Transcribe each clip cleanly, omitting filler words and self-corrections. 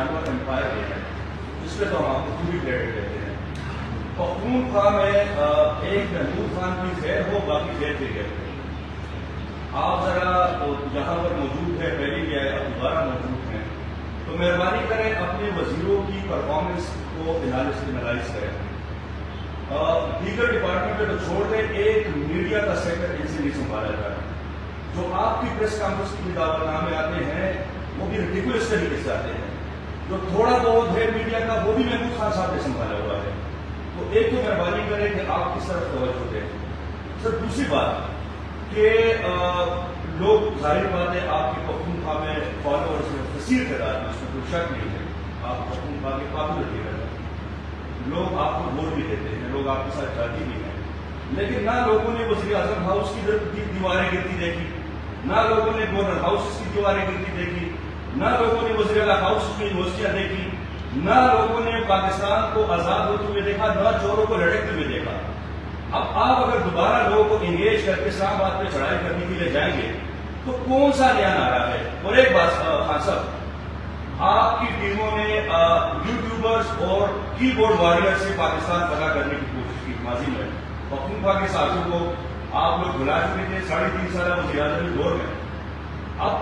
جانور امپائر یہ ہے، اس پہ تو ہم آپ کو پوری کریڈٹ دیتے ہیں. پختونخوا میں ایک محمود خان کی خیر ہو، باقی خیر کی خیر. آپ ذرا یہاں پر موجود ہے، پہلے بھی آئے، اب دوبارہ موجود ہیں، تو مہربانی کریں اپنے وزیروں کی پرفارمنس کو انالائز کریں. دیگر ڈپارٹمنٹ کو چھوڑ دیں، ایک میڈیا کا سیکٹر ان سے نہیں سنبھالا جا رہا. جو آپ کی پریس کانفرنس کی دعوت نامے آتے ہیں وہ بھی ریڈیکولس طریقے سے آتے ہیں. جو تھوڑا بہت ہے میڈیا کا وہ بھی محمود خان صاحب نے سنبھالا ہوا ہے. تو ایک تو مہربانی کریں کہ آپ کس طرف توجہ دیں. سر دوسری بات کہ لوگ ظاہر بات ہے آپ کی پختونخوا میں فالوورز میں کثیر تعداد میں، اس میں کوئی شک نہیں ہے، آپ پختونخوا کے پاپولر لیڈر ہیں، لوگ آپ کو ووٹ بھی دیتے ہیں، لوگ آپ کے ساتھ جاتی بھی ہیں. لیکن نہ لوگوں نے وزیر اعظم ہاؤس کی دیواریں گرتی دیکھی، نہ لوگوں نے گورنر ہاؤس کی دیواریں گرتی دیکھی، نہ لوگوں نے وزیر اعلیٰ ہاؤس کی یونیورسٹیاں دیکھی، نہ لوگوں نے پاکستان کو آزاد ہوتے ہوئے دیکھا، نہ چوروں کو لڑکتے ہوئے دیکھا. اب آپ اگر دوبارہ لوگوں کو انگیج کر کے اسلام آباد پہ چڑھائی کرنے کے لیے جائیں گے تو کون سا نیا نعرہ ہے؟ اور ایک بات خان صاحب، آپ کی ٹیموں نے یوٹیوبرز اور کی بورڈ وارئر سے پاکستان فتح کرنے کی کوشش کی. ماضی میں پختونخوا کے ساتھیوں کو آپ لوگ بلا چکے تھے 3.5 سالہ وزیر اعظم کے دور میں. اب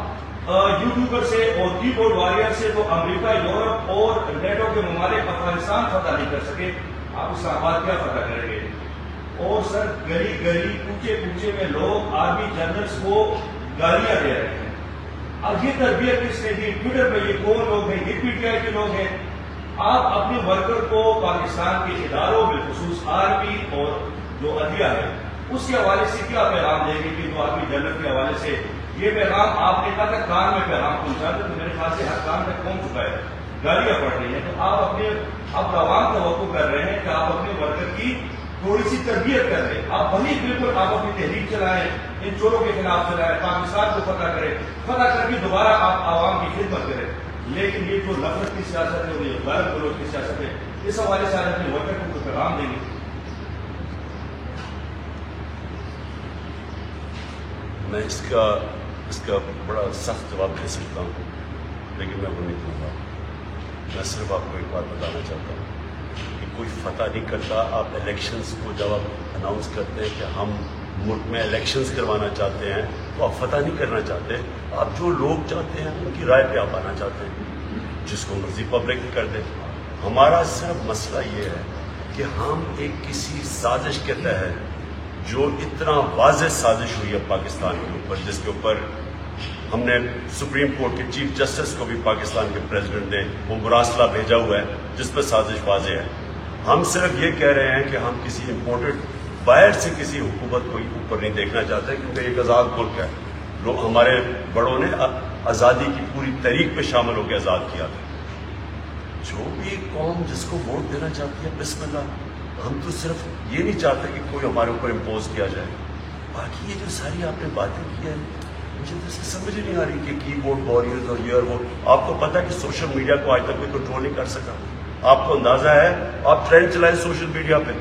یوٹیوبر سے اور کی بورڈ وارئر سے تو امریکہ، یورپ اور نیٹو کے ممالک افغانستان فتح نہیں کر سکے، آپ اسلام آباد کیا فتح کریں گے؟ اور سر گلی گلی کوچے کوچے میں لوگ آرمی جنرلز کو گالیاں دے رہے ہیں. اب یہ تربیت کس نے دی؟ ٹویٹر پہ یہ کون لوگ ہیں؟ یہ پی ٹی آئی کے لوگ ہیں. آپ اپنے ورکر کو پاکستان کے اداروں بالخصوص آرمی اور جو عدلیہ ہے اس کے حوالے سے کیا پیغام دیں گے کہ جو آرمی جنرل کے حوالے سے یہ پیغام آپ نے اگر کان میں پیغام پہنچا تو میرے خیال سے ہر کان تک پہنچ چکا ہے، گالیاں پڑ رہی ہیں. تو آپ اپنے اب عوام توقع کر رہے ہیں کہ آپ اپنے ورکر کی تھوڑی سی تربیت کر رہے ہیں. آپ وہی بالکل آپ اپنی تحریک چلائیں، ان چوروں کے خلاف چلائیں، پاکستان کو فتح کریں، فتح کر کے دوبارہ آپ عوام کی خدمت کریں. لیکن یہ جو نفرت کی سیاست ہے اور یہ غیر گلوچ کی سیاست ہے، اس حوالے سے آج اپنے ورکر کو پیغام دیں گے. میں اس کا بڑا سخت جواب دے سکتا ہوں، لیکن میں وہ نہیں دوں گا. میں صرف آپ کو ایک بات بتانا چاہتا ہوں کہ کوئی فتح نہیں کرتا. آپ الیکشنز کو جب آپ اناؤنس کرتے ہیں کہ ہم ملک میں الیکشنز کروانا چاہتے ہیں تو آپ فتح نہیں کرنا چاہتے. آپ جو لوگ چاہتے ہیں ان کی رائے پہ آپ آنا چاہتے ہیں، جس کو مرضی پبلک کر دیں. ہمارا صرف مسئلہ یہ ہے کہ ہم ایک کسی سازش کے تحت جو اتنا واضح سازش ہوئی ہے پاکستان کے اوپر، جس کے اوپر ہم نے سپریم کورٹ کے چیف جسٹس کو بھی پاکستان کے پریزیڈنٹ نے وہ مراسلہ بھیجا ہوا ہے جس پہ سازش واضح ہے. ہم صرف یہ کہہ رہے ہیں کہ ہم کسی امپورٹڈ باہر سے کسی حکومت کو اوپر نہیں دیکھنا چاہتے، کیونکہ ایک آزاد ملک ہے. لوگ ہمارے بڑوں نے آزادی کی پوری تحریک پہ شامل ہو کے آزاد کیا تھا. جو بھی قوم جس کو ووٹ دینا چاہتی ہے بسم اللہ. ہم تو صرف یہ نہیں چاہتے کہ کوئی ہمارے اوپر امپوز کیا جائے. باقی یہ جو ساری آپ نے باتیں کی ہیں مجھے تو سمجھ نہیں آ رہی کہ کی بورڈ وارئرز اور یہ اور وہ. آپ کو پتہ ہے کہ سوشل میڈیا کو آج تک کوئی کنٹرول نہیں کر سکا. آپ کو اندازہ ہے، آپ ٹرینڈ چلائیں سوشل میڈیا پہ،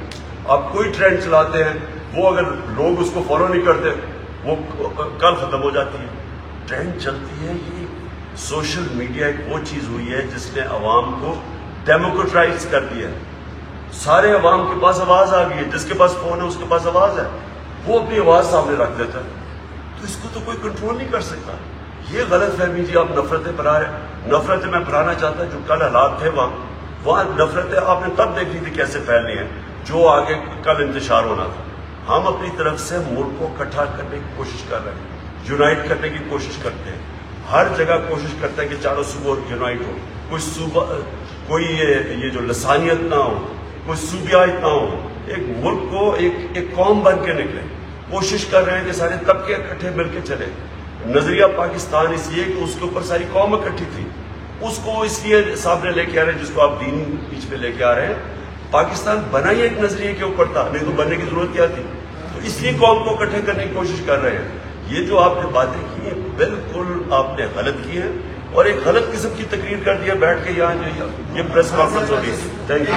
آپ کوئی ٹرینڈ چلاتے ہیں وہ اگر لوگ اس کو فالو نہیں کرتے وہ کل ختم ہو جاتی ہے. ٹرینڈ چلتی ہے. یہ سوشل میڈیا ایک وہ چیز ہوئی ہے جس نے عوام کو ڈیموکریٹائز کر دیا ہے. سارے عوام کے پاس آواز آ گئی ہے. جس کے پاس فون ہے اس کے پاس آواز ہے، وہ اپنی آواز سامنے رکھ دیتا ہے. تو اس کو تو کوئی کنٹرول نہیں کر سکتا. یہ غلط فہمی جی آپ نفرتیں پھیلا رہے ہیں. نفرتیں میں پھیلانا چاہتا جو کل حالات تھے وہاں نفرتیں آپ نے تب دیکھ لی تھی کیسے پھیلنی ہے جو آگے کل انتشار ہونا تھا. ہم اپنی طرف سے ملک کو اکٹھا کرنے کی کوشش کر رہے ہیں، یونائٹ کرنے کی کوشش کرتے ہیں. ہر جگہ کوشش کرتے ہیں کہ چاروں صوبوں یونائٹ ہو. کوئی صوبہ کوئی یہ جو لسانیت نہ ہو، کوئی صوبیات نہ ہو. ایک ملک کو ایک قوم بن کے نکلے. کوشش کر رہے ہیں کہ سارے طبقے اکٹھے مل کے چلے. نظریہ پاکستان اس لیے کہ اس کے اوپر ساری قوم اکٹھی تھی، اس کو اس لیے سامنے لے کے آ رہے ہیں جس کو آپ دین بیچ میں لے کے آ رہے ہیں. پاکستان بنا ہی ایک نظریے کے اوپر تھا، نہیں تو بننے کی ضرورت کیا تھی. تو اس لیے قوم کو اکٹھے کرنے کی کوشش کر رہے ہیں. یہ جو آپ نے باتیں کی ہیں بالکل آپ نے غلط کی ہیں اور ایک غلط قسم کی تقریر کر دیا بیٹھ کے یہاں یہ پریس کانفرنس ہو رہی ہے. Thank you.